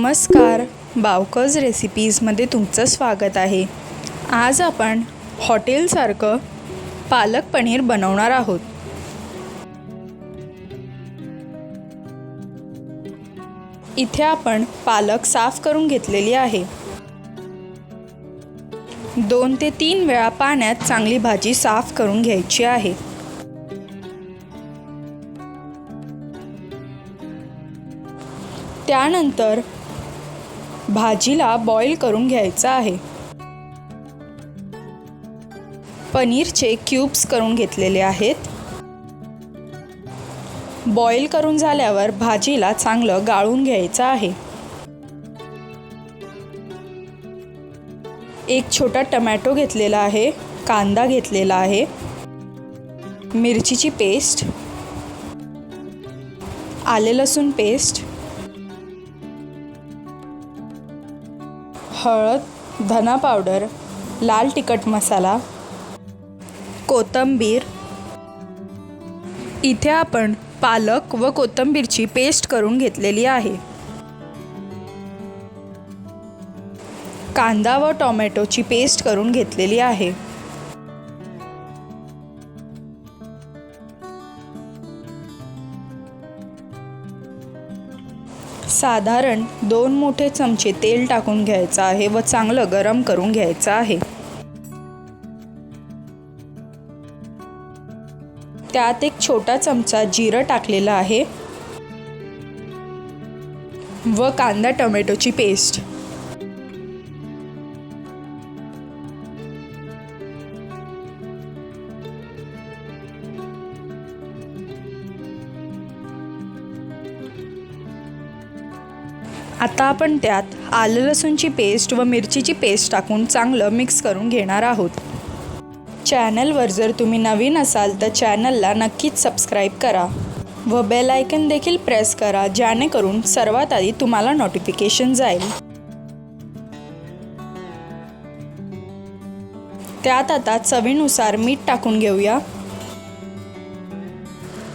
नमस्कार, बावकज रेसिपीजमध्ये तुमचं स्वागत आहे। आज आपण हॉटेलसारखं पालक पनीर बनवणार आहोत। इथे आपण पालक साफ करून घेतलेली आहे। 2 ते 3 वेळा पाण्यात चांगली भाजी साफ करून घ्यायची आहे। त्यानंतर भाजीला बॉईल करून घ्यायचं आहे। पनीरचे क्यूब्स करून घेतलेले आहेत। बॉईल करून झाल्यावर भाजीला चांगलं गाळून घ्यायचं आहे। एक छोटा टोमॅटो घेतलेला आहे, कांदा घेतलेला आहे, मिरचीची पेस्ट, आले लसूण पेस्ट, हळद, धना पावडर, लाल तिखट मसाला, कोथिंबीर। इथे आपण पालक व कोथिंबीरची पेस्ट करून घेतलेली आहे। कांदा व टोमॅटोची पेस्ट करून घेतलेली आहे। साधारण 2 मोठे चमचे तेल टाकून घ्यायचं आहे व चांगलं गरम करून घ्यायचं आहे। त्यात एक छोटा चमचा जिरं टाकलेला आहे व कांदा टोमॅटोची पेस्ट। आता आपण त्यात आलं लसूणची पेस्ट व मिरचीची पेस्ट टाकून चांगलं मिक्स करून घेणार आहोत। चॅनलवर जर तुम्ही नवीन असाल तर चॅनलला नक्कीच सबस्क्राईब करा व बेल आयकन देखील प्रेस करा, जेणेकरून सर्वात आधी तुम्हाला नोटिफिकेशन जाईल। त्यात आता चवीनुसार मीठ टाकून घेऊया।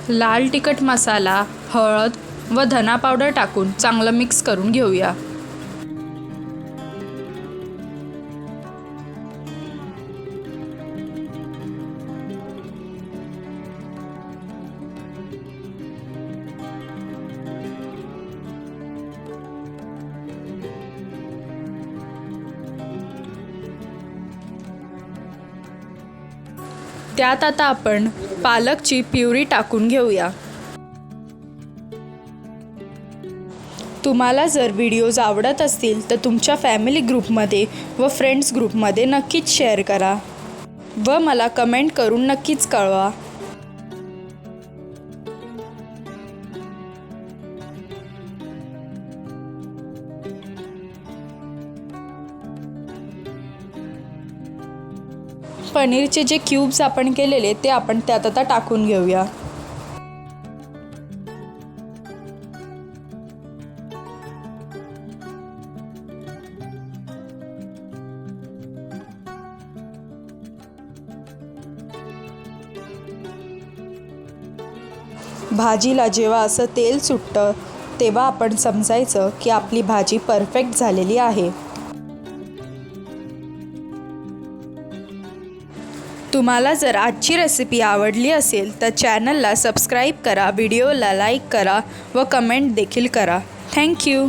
लाल तिखट मसाला, हळद व धना पावडर टाकून चांगलं मिक्स करून घेऊया। त्यात आता आपण पालकची प्युरी टाकून घेऊया। तुम्हाला जर व्हिडिओज आवडत असतील तर तुमच्या फॅमिली ग्रुपमध्ये व फ्रेंड्स ग्रुपमध्ये नक्कीच शेअर करा व मला कमेंट करून नक्कीच कळवा। पनीरचे जे क्यूब्स आपण केलेले ते आपण त्यात आता टाकून घेऊया। भाजीला जेव्हा असं तेल सुटतं तेव्हा आपण समजायचं की आपली भाजी परफेक्ट झालेली आहे। तुम्हाला जर आजची रेसिपी आवडली असेल तर चॅनलला सबस्क्राईब करा, व्हिडिओला लाईक करा व कमेंट देखील करा। थँक्यू।